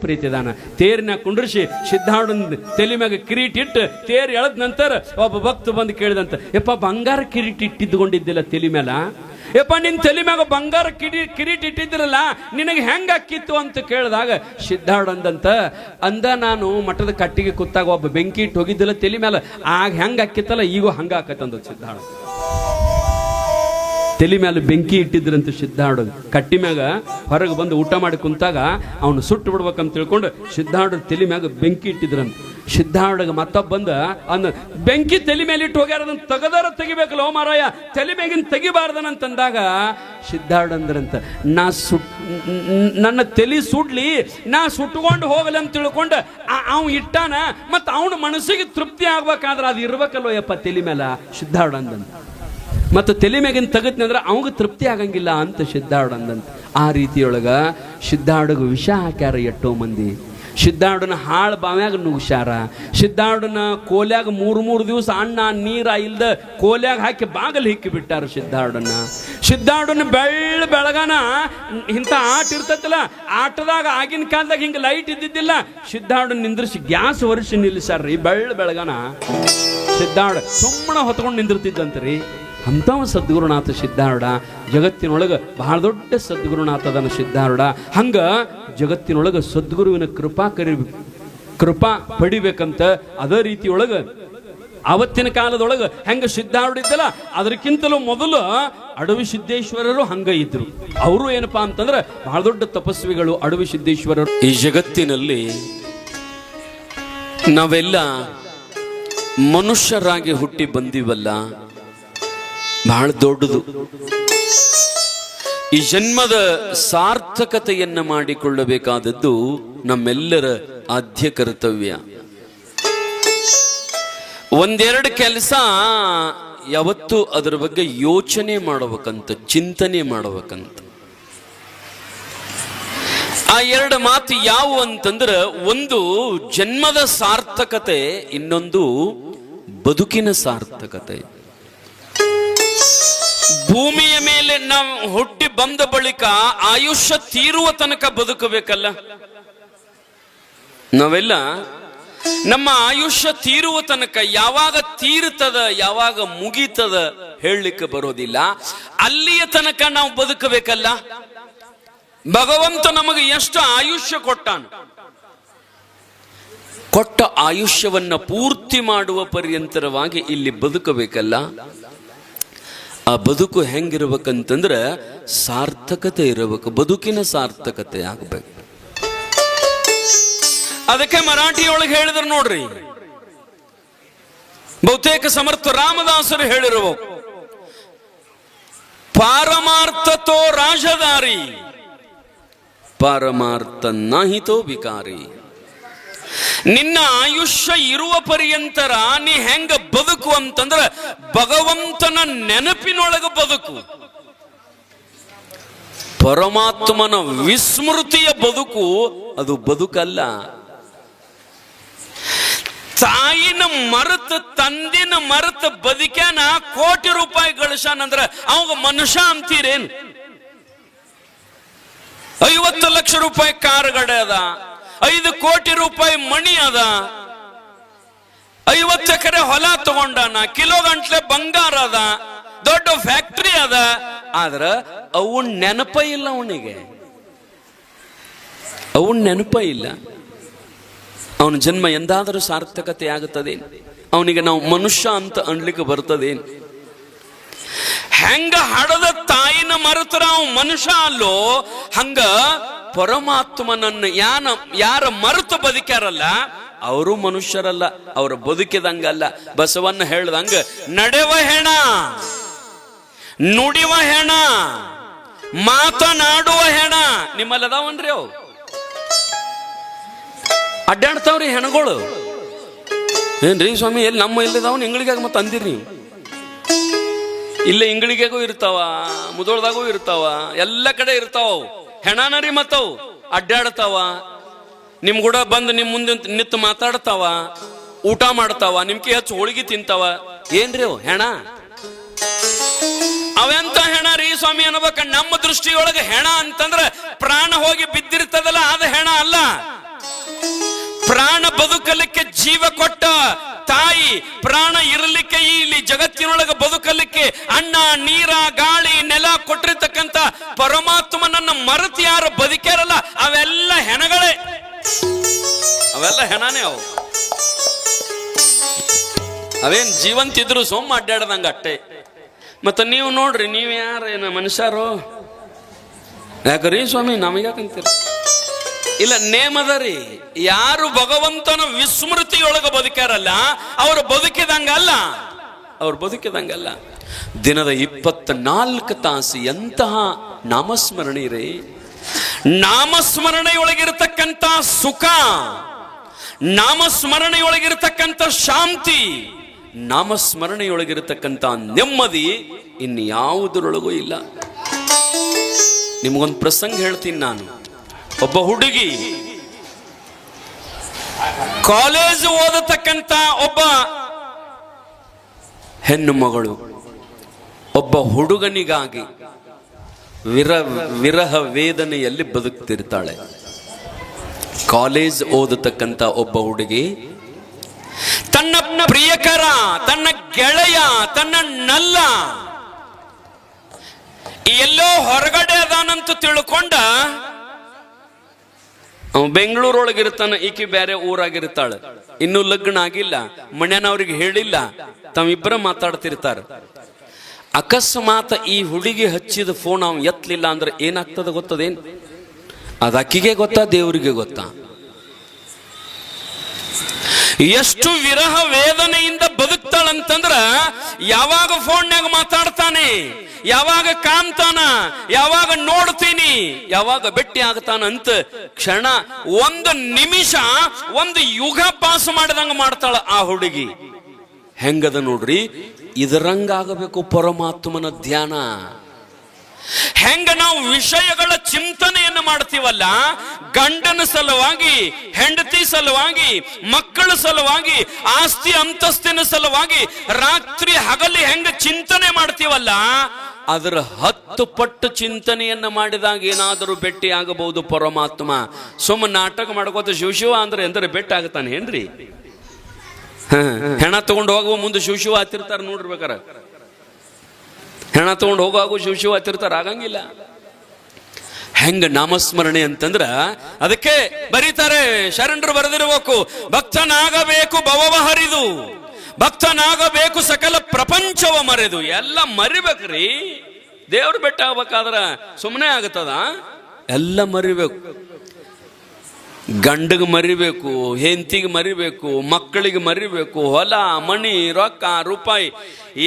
ಪ್ರೀತಿ ಇದಾನ. ತೇರಿನ ಕುಂಡ್ರಿಸಿ ಸಿದ್ಧಾರ್ಢನ ತಲೆ ಮ್ಯಾಗ ಕಿರೀಟ ಇಟ್ಟು ತೇರು ಎಳೆದ ನಂತರ ಒಬ್ಬ ಭಕ್ತ ಬಂದು ಕೇಳಿದಂತ, ಯಪ್ಪ ಬಂಗಾರ ಕಿರೀಟ ಇಟ್ಟಿದ್ಕೊಂಡಿದ್ದಿಲ್ಲ ತಲೆ ಮೇಲ, ಯಪ್ಪ ನಿನ್ ತಲೆ ಮ್ಯಾಗ ಬಂಗಾರ ಕಿರೀಟ ಇಟ್ಟಿದ್ರಲ್ಲ ನಿನಗೆ ಹೆಂಗ ಅಕ್ಕಿತ್ತು ಅಂತ ಕೇಳಿದಾಗ ಸಿದ್ಧಾರ್ಢ ಅಂದ ನಾನು ಮಠದ ಕಟ್ಟಿಗೆ ಕೂತಾಗ ಒಬ್ಬ ಬೆಂಕಿ ಇಟ್ಟು ಹೋಗಿದ್ದಿಲ್ಲ ತಲೆ ಮೇಲೆ, ಆಗ ಹೆಂಗ ಅಕ್ಕಿತ್ತಲ್ಲ ಈಗೂ ಹಂಗ ಆಕತ್ತಂದ ಸಿದ್ಧಾರ್ಢ. ತಲೆ ಮೇಲೆ ಬೆಂಕಿ ಇಟ್ಟಿದ್ರಂತ ಸಿದ್ಧಾರ್ಢ ಕಟ್ಟಿ ಮ್ಯಾಗ ಹೊರಗೆ ಬಂದು ಊಟ ಮಾಡಿ ಕುಂತಾಗ ಅವನು ಸುಟ್ಟು ಬಿಡ್ಬೇಕಂತ ತಿಳ್ಕೊಂಡು ಸಿದ್ಧಾರ್ಢ ತಲೆ ಮ್ಯಾಗ ಬೆಂಕಿ ಇಟ್ಟಿದ್ರಂತ. ಸಿದ್ಧಾರ್ಢಗೆ ಮತ್ತೊಬ್ಬ ಬಂದ ಅಂದ, ಬೆಂಕಿ ತಲೆ ಮೇಲೆ ಇಟ್ಟು ಹೋಗ್ಯಾರ, ಅದನ್ನ ತೆಗದಾರ ತೆಗಿಬೇಕಲ್ಲ ಓ ಮಾರಾಯ, ತಲೆ ಮ್ಯಾಗಿನ ತೆಗಿಬಾರ್ದನಂತಂದಾಗ ಸಿದ್ಧಾರ್ಢ ಅಂದ್ರಂತ, ನನ್ನ ತಲೆ ಸುಡ್ಲಿ, ನಾ ಸುಟ್ಕೊಂಡು ಹೋಗಲಿ ಅಂತ ತಿಳ್ಕೊಂಡು ಅವ್ ಇಟ್ಟಾನ, ಮತ್ತು ಅವನ ಮನಸ್ಸಿಗೆ ತೃಪ್ತಿ ಆಗ್ಬೇಕಾದ್ರೆ ಅದು ಇರ್ಬೇಕಲ್ವ ಯಪ್ಪ ತಲೆ ಮೇಲೆ ಸಿದ್ಧಾರ್ಢ ಅಂದಂತ. ಮತ್ತು ತಲೆ ಮ್ಯಾಗಿನ ತೆಗತ್ನಿ ಅಂದ್ರೆ ಅವಂಗ ತೃಪ್ತಿ ಆಗಂಗಿಲ್ಲ ಅಂತ ಸಿದ್ಧಾರ್ಢ ಅಂದಂತ. ಆ ರೀತಿಯೊಳಗ ಸಿದ್ಧಾರ್ಢಗ ವಿಷ ಹಾಕ್ಯಾರ ಎಷ್ಟೋ ಮಂದಿ. ಸಿದ್ಧಾರ್ಢನ ಹಾಳು ಬಾವ್ಯಾಗ ನುಗ್ಸಾರ. ಸಿದ್ಧಾರ್ಢನ ಕೋಲ್ಯಾಗ 3 ದಿವಸ ಅನ್ನ ನೀರ ಇಲ್ದ ಕೋಲ್ಯಾಗ ಹಾಕಿ ಬಾಗಲ್ ಹಿಕ್ಕಿ ಬಿಟ್ಟಾರ ಸಿದ್ಧಾರ್ಢನ ಬೆಳಗನ ಇಂಥ ಆಟ ಇರ್ತೈತಲ್ಲ, ಆಟದಾಗ ಆಗಿನ ಕಾಲದಾಗ ಹಿಂಗೆ ಲೈಟ್ ಇದ್ದಿದ್ದಿಲ್ಲ, ಸಿದ್ಧಾರ್ಢನ ನಿಂದ್ರಿಸಿ ಗ್ಯಾಸ್ ಒರೆಸಿ ನಿಲ್ಲಿಸ್ಯಾರ್ರಿ. ಬೆಳಗನ ಸಿದ್ಧಾರ್ಢ ಸುಮ್ಮನೆ ಹೊತ್ಕೊಂಡು ನಿಂದಿರ್ತಿದ್ದಂತ್ರಿ. ಅಂಥವ ಸದ್ಗುರುನಾಥ ಸಿದ್ಧಾರ್ಢ. ಜಗತ್ತಿನೊಳಗೆ ಬಹಳ ದೊಡ್ಡ ಸದ್ಗುರುನಾಥದನ ಸಿದ್ಧಾರ್ಢ. ಹಂಗ ಜಗತ್ತಿನೊಳಗೆ ಸದ್ಗುರುವಿನ ಕೃಪಾ ಪಡಿಬೇಕಂತ ಅದೇ ರೀತಿಯೊಳಗೆ ಅವತ್ತಿನ ಕಾಲದೊಳಗೆ ಹೆಂಗ ಸಿದ್ಧಾರ್ಢ ಇದ್ದಲ್ಲ, ಅದಕ್ಕಿಂತಲೂ ಮೊದಲು ಅಡವಿ ಸಿದ್ದೇಶ್ವರರು ಹಂಗ ಇದ್ರು. ಅವರು ಏನಪ್ಪಾ ಅಂತಂದ್ರೆ ಬಹಳ ದೊಡ್ಡ ತಪಸ್ವಿಗಳು ಅಡವಿ ಸಿದ್ದೇಶ್ವರರು. ಈ ಜಗತ್ತಿನಲ್ಲಿ ನಾವೆಲ್ಲ ಮನುಷ್ಯರಾಗಿ ಹುಟ್ಟಿ ಬಂದಿವಲ್ಲ, ಬಹಳ ದೊಡ್ಡದು. ಈ ಜನ್ಮದ ಸಾರ್ಥಕತೆಯನ್ನ ಮಾಡಿಕೊಳ್ಳಬೇಕಾದದ್ದು ನಮ್ಮೆಲ್ಲರ ಆದ್ಯ ಕರ್ತವ್ಯ. ಒಂದೆರಡು ಕೆಲಸ ಯಾವತ್ತೂ ಅದರ ಬಗ್ಗೆ ಯೋಚನೆ ಮಾಡಬೇಕಂತ, ಚಿಂತನೆ ಮಾಡಬೇಕಂತ. ಆ ಎರಡು ಮಾತು ಯಾವುವು ಅಂತಂದ್ರೆ, ಒಂದು ಜನ್ಮದ ಸಾರ್ಥಕತೆ, ಇನ್ನೊಂದು ಬದುಕಿನ ಸಾರ್ಥಕತೆ. ಭೂಮಿಯ ಮೇಲೆ ನಾವು ಹುಟ್ಟಿ ಬಂದ ಬಳಿಕ ಆಯುಷ್ಯ ತೀರುವ ತನಕ ಬದುಕಬೇಕಲ್ಲ. ನಾವೆಲ್ಲ ನಮ್ಮ ಆಯುಷ್ಯ ತೀರುವ ತನಕ, ಯಾವಾಗ ತೀರುತ್ತದ ಯಾವಾಗ ಮುಗೀತದ ಹೇಳಲಿಕ್ಕೆ ಬರೋದಿಲ್ಲ, ಅಲ್ಲಿಯ ತನಕ ನಾವು ಬದುಕಬೇಕಲ್ಲ. ಭಗವಂತ ನಮಗೆ ಎಷ್ಟು ಆಯುಷ್ಯ ಕೊಟ್ಟ ಆಯುಷ್ಯವನ್ನ ಪೂರ್ತಿ ಮಾಡುವ ಪರ್ಯಂತರವಾಗಿ ಇಲ್ಲಿ ಬದುಕಬೇಕಲ್ಲ. ಆ ಬದುಕು ಹೆಂಗಿರ್ಬೇಕಂತಂದ್ರೆ ಸಾರ್ಥಕತೆ ಇರಬೇಕು, ಬದುಕಿನ ಸಾರ್ಥಕತೆ ಆಗ್ಬೇಕು. ಅದಕ್ಕೆ ಮರಾಠಿಯೊಳಗೆ ಹೇಳಿದ್ರು ನೋಡ್ರಿ, ಬಹುತೇಕ ಸಮರ್ಥ ರಾಮದಾಸರು ಹೇಳಿರುವ, ಪಾರಮಾರ್ಥತೋ ರಾಜದಾರಿ, ಪಾರಮಾರ್ಥ ನಾಹಿತೋ ವಿಕಾರಿ. ನಿನ್ನ ಆಯುಷ್ಯ ಇರುವ ಪರ್ಯಂತರ ನೀ ಹೆಂಗ ಬದುಕು ಅಂತಂದ್ರ ಭಗವಂತನ ನೆನಪಿನೊಳಗ ಬದುಕು. ಪರಮಾತ್ಮನ ವಿಸ್ಮೃತಿಯ ಬದುಕು ಅದು ಬದುಕಲ್ಲ. ತಾಯಿನ ಮರೆತ ತಂದಿನ ಮರೆತ ಬದುಕ್ಯಾನ ಕೋಟಿ ರೂಪಾಯಿ ಗಳಿಸಾನಂದ್ರ ಅವಾಗ ಮನುಷ್ಯ ಅಂತೀರೇನು? 50 ಲಕ್ಷ ರೂಪಾಯಿ ಕಾರ್ ಗಡೆ ಅದ, 5 ಕೋಟಿ ರೂಪಾಯಿ ಮಣಿ ಅದ, 50 ಎಕರೆ ಹೊಲ ತಗೊಂಡಾನ, ಕಿಲೋ ಗಂಟ್ಲೆ ಬಂಗಾರ ಅದ, ದೊಡ್ಡ ಫ್ಯಾಕ್ಟರಿ ಅದ. ಆದ್ರ ಅವನ್ ನೆನಪ ಇಲ್ಲ, ಅವನ್ ನೆನಪ ಇಲ್ಲ. ಅವನ ಜನ್ಮ ಎಂದಾದರೂ ಸಾರ್ಥಕತೆ ಆಗುತ್ತದೆ? ಅವನಿಗೆ ನಾವು ಮನುಷ್ಯ ಅಂತ ಅನ್ಲಿಕ್ಕೆ ಬರ್ತದೇನು? ಹೆಂಗ ಹಡದ ತಾಯಿನ ಮರೆತರ ಅವ್ ಮನುಷ್ಯ ಅಲ್ಲೋ, ಹಂಗ ಪರಮಾತ್ಮನನ್ನು ಯಾರ ಮರೆತು ಬದುಕ್ಯಾರಲ್ಲ ಅವರು ಮನುಷ್ಯರಲ್ಲ, ಅವರ ಬದುಕಿದಂಗಲ್ಲ. ಬಸವಣ್ಣ ಹೇಳ್ದಂಗ ನಡೆವ ಹೆಣ, ನುಡಿವ ಹೆಣ, ಮಾತನಾಡುವ ಹೆಣ ನಿಮ್ಮಲ್ಲಿ ಅದಾವನ್ರಿ? ಅವು ಅಡ್ಡಾಡ್ತಾವ್ರಿ ಹೆಣಗಳು. ಏನ್ರಿ ಸ್ವಾಮಿ, ಎಲ್ಲಿ ನಮ್ಮ ಎಲ್ಲಿದಾವ್ ಇಂಗಳಿಗಾಗ ಮತ್ತೆ ಅಂದಿರಿ ನೀವು? ಇಲ್ಲ, ಇಂಗಳಿಗೆಗೂ ಇರ್ತಾವ, ಮುದೋಳ್ದಾಗೂ ಇರ್ತಾವ, ಎಲ್ಲ ಕಡೆ ಇರ್ತಾವ ಹೆಣನರಿ. ಮತ್ತವು ಅಡ್ಡಾಡ್ತಾವ, ನಿಮ್ ಕೂಡ ಬಂದು ನಿಮ್ ಮುಂದೆ ನಿಂತು ಮಾತಾಡ್ತಾವ, ಊಟ ಮಾಡ್ತಾವ, ನಿಮ್ಗೆ ಹೆಚ್ಚು ಹೋಳಿಗೆ ತಿಂತಾವ. ಏನ್ರಿ ಅವು ಹೆಣ? ಅವೆಂತ ಹೆಣ ರೀ ಸ್ವಾಮಿ ಅನ್ಬೇಕ. ನಮ್ಮ ದೃಷ್ಟಿಯೊಳಗೆ ಹೆಣ ಅಂತಂದ್ರೆ ಪ್ರಾಣ ಹೋಗಿ ಬಿದ್ದಿರ್ತದಲ್ಲ, ಅದು ಹೆಣ ಅಲ್ಲ. ಬದುಕಲಿಕ್ಕೆ ಜೀವ ಕೊಟ್ಟ ತಾಯಿ, ಪ್ರಾಣ ಇರಲಿಕ್ಕೆ ಇಲ್ಲಿ ಜಗತ್ತಿನೊಳಗೆ ಬದುಕಲಿಕ್ಕೆ ಅನ್ನ ನೀರ ಗಾಳಿ ನೆಲ ಕೊಟ್ಟಿರ್ತಕ್ಕಂಥ ಪರಮಾತ್ಮನನ್ನ ಮರೆತು ಯಾರು ಬದುಕ್ಯಾರಲ್ಲ ಅವೆಲ್ಲ ಹೆಣಗಳೇ, ಅವೆಲ್ಲ ಹೆಣನೇ. ಅವೇನ್ ಜೀವಂತಿದ್ರು ಸೋಮ್ ಅಡ್ಡಾಡ್ದಂಗ ಅಟ್ಟೆ. ಮತ್ತ ನೀವು ನೋಡ್ರಿ, ನೀವ್ ಯಾರೇನ ಮನುಷ್ಯರು? ಯಾಕ್ರಿ ಸ್ವಾಮಿ ನಮಗ್ಯಾಕಂತೀರ? ಇಲ್ಲ, ನೇಮದ ರೀ. ಯಾರು ಭಗವಂತನ ವಿಸ್ಮೃತಿಯೊಳಗ ಬದುಕ್ಯಾರಲ್ಲ ಅವರು ಬದುಕಿದಂಗಲ್ಲ, ಅವ್ರು ಬದುಕಿದಂಗಲ್ಲ. ದಿನದ 24 ತಾಸು ಎಂತಹ ನಾಮಸ್ಮರಣೆ ರೀ. ನಾಮಸ್ಮರಣೆಯೊಳಗಿರತಕ್ಕಂಥ ಸುಖ, ನಾಮಸ್ಮರಣೆಯೊಳಗಿರತಕ್ಕಂಥ ಶಾಂತಿ, ನಾಮಸ್ಮರಣೆಯೊಳಗಿರತಕ್ಕಂಥ ನೆಮ್ಮದಿ ಇನ್ಯಾವುದರೊಳಗೂ ಇಲ್ಲ. ನಿಮಗೊಂದು ಪ್ರಸಂಗ ಹೇಳ್ತೀನಿ ನಾನು. ಒಬ್ಬ ಹುಡುಗಿ ಕಾಲೇಜ್ ಓದತಕ್ಕಂಥ ಒಬ್ಬ ಹೆಣ್ಣು ಮಗಳು ಒಬ್ಬ ಹುಡುಗನಿಗಾಗಿ ವಿರಹ ವೇದನೆಯಲ್ಲಿ ಬದುಕ್ತಿರ್ತಾಳೆ. ಕಾಲೇಜ್ ಓದತಕ್ಕಂಥ ಒಬ್ಬ ಹುಡುಗಿ ತನ್ನ ಪ್ರಿಯಕರ, ತನ್ನ ಗೆಳೆಯ, ತನ್ನ ನಲ್ಲ ಎಲ್ಲೋ ಹೊರಗಡೆ ಅದಾನಂತ ತಿಳ್ಕೊಂಡ ಬೆಂಗಳೂರೊಳಗಿರ್ತಾನ, ಈಕಿ ಬೇರೆ ಊರಾಗಿರ್ತಾಳೆ, ಇನ್ನೂ ಲಗ್ನ ಆಗಿಲ್ಲ, ಮಣ್ಯನವ್ರಿಗೆ ಹೇಳಿಲ್ಲ, ತಾವಿಬ್ಬರ ಮಾತಾಡ್ತಿರ್ತಾರ. ಅಕಸ್ಮಾತ್ ಈ ಹುಡುಗಿ ಹಚ್ಚಿದ ಫೋನ್ ಅವ್ ಎತ್ತಲಿಲ್ಲ ಅಂದ್ರೆ ಏನಾಗ್ತದ ಗೊತ್ತದೇನ್? ಅದ ಅಕ್ಕಿಗೆ ಗೊತ್ತಾ, ದೇವರಿಗೆ ಗೊತ್ತಾ? ಎಷ್ಟು ವಿರಹ ವೇದನೆಯಿಂದ ಬದುಕ್ತಾಳಂತಂದ್ರ ಯಾವಾಗ ಫೋನ್ಯಾಗ ಮಾತಾಡ್ತಾನೆ, ಯಾವಾಗ ಕಾಣ್ತಾನ, ಯಾವಾಗ ನೋಡ್ತೀನಿ, ಯಾವಾಗ ಭೇಟಿ ಆಗ್ತಾನ ಅಂತ ಕ್ಷಣ, ಒಂದು ನಿಮಿಷ, ಒಂದು ಯುಗ ಪಾಸ್ ಮಾಡಿದಂಗ ಮಾಡ್ತಾಳ ಆ ಹುಡುಗಿ. ಹೆಂಗದ ನೋಡ್ರಿ, ಇದರಂಗಾಗಬೇಕು ಪರಮಾತ್ಮನ ಧ್ಯಾನ. ಹೆಂಗ ನಾವು ವಿಷಯಗಳ ಚಿಂತನೆಯನ್ನು ಮಾಡ್ತೀವಲ್ಲ, ಗಂಡನ ಸಲುವಾಗಿ, ಹೆಂಡತಿ ಸಲುವಾಗಿ, ಮಕ್ಕಳ ಸಲುವಾಗಿ, ಆಸ್ತಿ ಅಂತಸ್ತಿನ ಸಲುವಾಗಿ ರಾತ್ರಿ ಹಗಲಿ ಹೆಂಗ ಚಿಂತನೆ ಮಾಡ್ತೀವಲ್ಲ, ಅದರ 10 ಪಟ್ಟು ಚಿಂತನೆಯನ್ನ ಮಾಡಿದಾಗ ಏನಾದರೂ ಭೇಟಿ ಆಗಬಹುದು ಪರಮಾತ್ಮ. ಸುಮ್ಮ ನಾಟಕ ಮಾಡ್ಕೋತ ಶಿವ ಅಂದ್ರೆ ಎಂದ್ರೆ ಭೇಟಿ ಆಗತಾನೆ ಏನ್ರಿ? ಹೆಣ ತಗೊಂಡು ಹೋಗುವ ಮುಂದೆ ಶಿವ ಹತ್ತಿರ್ತಾರ ನೋಡಿರ್ಬೇಕಾರ. ಹೆಣ ತಗೊಂಡು ಹೋಗುವಾಗ ಶಿವ ಹತ್ತಿರ್ತಾರ, ಆಗಂಗಿಲ್ಲ. ಹೆಂಗ ನಾಮಸ್ಮರಣೆ ಅಂತಂದ್ರ ಅದಕ್ಕೆ ಬರೀತಾರೆ, ಶರಣರು ಬರೆದಿರಬೇಕು, ಭಕ್ತನಾಗಬೇಕು ಭವವ ಹರಿದು, ಭಕ್ತನಾಗಬೇಕು ಸಕಲ ಪ್ರಪಂಚವ ಮರೆದು. ಎಲ್ಲ ಮರಿಬೇಕ್ರಿ. ದೇವ್ರ ಬೆಟ್ಟ ಆಗ್ಬೇಕಾದ್ರ ಸುಮ್ಮನೆ ಆಗತ್ತದ? ಎಲ್ಲ ಮರಿಬೇಕು. ಗಂಡಗೆ ಮರಿಬೇಕು, ಹೆಂಡತಿಗೆ ಮರಿಬೇಕು, ಮಕ್ಕಳಿಗೆ ಮರಿಬೇಕು, ಹೊಲ ಮಣಿ ರೊಕ್ಕ ರೂಪಾಯಿ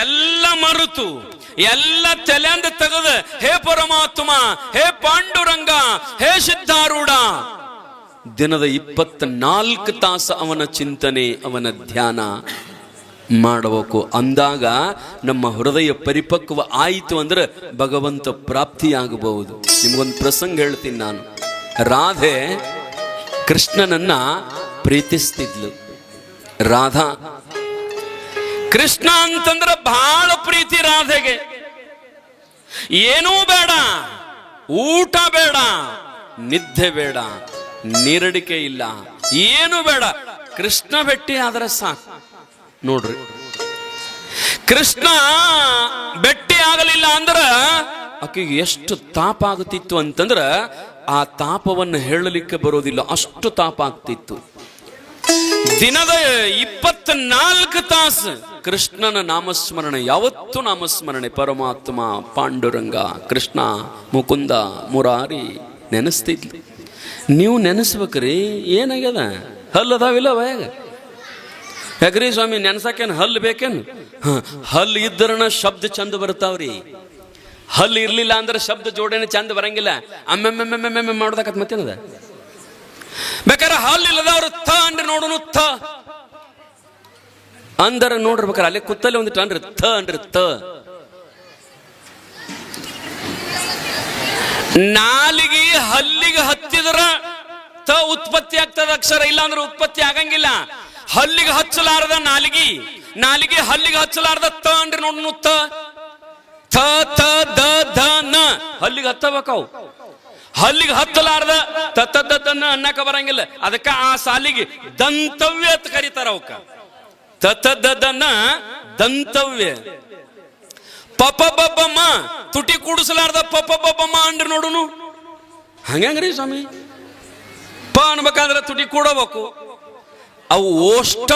ಎಲ್ಲ ಮರುತು ಎಲ್ಲ ತಲೆಂದ ತೆಗೆದ ಹೇ ಪರಮಾತ್ಮ, ಹೇ ಪಾಂಡುರಂಗ, ಹೇ ಸಿದ್ಧಾರೂಢ, ದಿನದ 24 ತಾಸು ಅವನ ಚಿಂತನೆ, ಅವನ ಧ್ಯಾನ ಮಾಡಬೇಕು. ಅಂದಾಗ ನಮ್ಮ ಹೃದಯ ಪರಿಪಕ್ವ ಆಯಿತು ಅಂದ್ರೆ ಭಗವಂತ ಪ್ರಾಪ್ತಿಯಾಗಬಹುದು. ನಿಮ್ಗೊಂದು ಪ್ರಸಂಗ ಹೇಳ್ತೀನಿ ನಾನು. ರಾಧೆ ಕೃಷ್ಣನನ್ನ ಪ್ರೀತಿಸ್ತಿದ್ಲು. ರಾಧಾ ಕೃಷ್ಣ ಅಂತಂದ್ರೆ ಬಹಳ ಪ್ರೀತಿ ರಾಧೆಗೆ. ಏನೂ ಬೇಡ, ಊಟ ಬೇಡ, ನಿದ್ದೆ ಬೇಡ, ನೀರಡಿಕೆ ಇಲ್ಲ, ಏನು ಬೇಡ, ಕೃಷ್ಣ ಭೇಟಿ ಆದ್ರೆ ಸಾಕು. ನೋಡ್ರಿ, ಕೃಷ್ಣ ಭೇಟಿ ಆಗಲಿಲ್ಲ ಅಂದ್ರ ಆಕೆಗೆ ಎಷ್ಟು ತಾಪ ಆಗುತ್ತಿತ್ತು ಅಂತಂದ್ರ ಆ ತಾಪವನ್ನು ಹೇಳಲಿಕ್ಕೆ ಬರೋದಿಲ್ಲ, ಅಷ್ಟು ತಾಪ ಆಗ್ತಿತ್ತು. ದಿನದ 24 ತಾಸು ಕೃಷ್ಣನ ನಾಮಸ್ಮರಣೆ, ಯಾವತ್ತು ನಾಮಸ್ಮರಣೆ. ಪರಮಾತ್ಮ, ಪಾಂಡುರಂಗ, ಕೃಷ್ಣ, ಮುಕುಂದ, ಮುರಾರಿ ನೆನೆಸ್ತಿದ್ಲು. ನೀವು ನೆನೆಸ್ಬೇಕ್ರಿ. ಏನಾಗ್ಯದ? ಹಲ್ಲು ಅದಾವಿಲ್ಲ ಬಾಯಾಗ? ಯಾಕ್ರಿ ಸ್ವಾಮಿ ನೆನ್ಸಕ್ಕೇನು ಹಲ್ಲು ಬೇಕೇನು? ಹಲ್ಲು ಇದ್ದರನ ಶಬ್ದ ಚಂದ ಬರ್ತಾವ್ರಿ. ಹಲ್ಲು ಇರ್ಲಿಲ್ಲ ಅಂದ್ರೆ ಶಬ್ದ ಜೋಡಣೆ ಚಂದ ಬರಂಗಿಲ್ಲ. ಅಮ್ಮೆಮ್ಮೆಮ್ಮೆಮ್ಮೆ ಮಾಡೋದಕ್ಕತ್ ಮತ್ತೇನದ? ಬೇಕಾದ್ರೆ ಹಲ್ಲು ಇಲ್ಲದವ್ರು ಥ ಅಂದ್ರೆ ನೋಡೋನು, ಥ ಅಂದ್ರ ನೋಡ್ರಿ. ಅಲ್ಲೇ ಕುತ್ತಲ್ಲಿ ಒಂದಿಟ್ಟು ಅಂದ್ರೆ ಥ ಅಂದ್ರೆ ಥ. ನಾಲಿಗೆ ಹಲ್ಲಿಗೆ ಹತ್ತಿದ್ರ ತ ಉತ್ಪತ್ತಿ ಆಗ್ತದ ಅಕ್ಷರ, ಇಲ್ಲ ಅಂದ್ರೆ ಉತ್ಪತ್ತಿ ಆಗಂಗಿಲ್ಲ. ಹಲ್ಲಿಗೆ ಹಚ್ಚಲಾರದ ನಾಲಿಗೆ, ನಾಲಿಗೆ ಹಲ್ಲಿಗೆ ಹಚ್ಚಲಾರದ ತ ಅಂದ್ರೆ ನೋಡೋನು ಥ. ಥ ಥ ದ ಧ ನ ಹಲ್ಲಿಗೆ ಹತ್ತಬೇಕವು. ಹಲ್ಲಿಗೆ ಹತ್ತಲಾರ್ದ ತತ್ತದ್ದನ್ನ ಅನ್ನಕ ಬರಂಗಿಲ್ಲ. ಅದಕ್ಕ ಆ ಸಾಲಿಗೆ ದಂತವ್ಯ ಅಂತ ಕರೀತಾರ. ಅವಕ್ಕ ತತ್ತದ್ದನ್ನ ದಂತವ್ಯ. ಪಪ ಬಬ್ಬಮ್ಮ ತುಟಿ ಕೂಡಿಸಲಾರ್ದ ಪಪ ಬಬ್ಬಮ್ಮ ಅಂಡ್ರಿ ನೋಡುನು. ಹಂಗ್ರಿ ಸ್ವಾಮಿ ಪ ಅನ್ಬೇಕಾದ್ರೆ ತುಟಿ ಕೂಡಬೇಕು. ಅವು ಓಷ್ಟ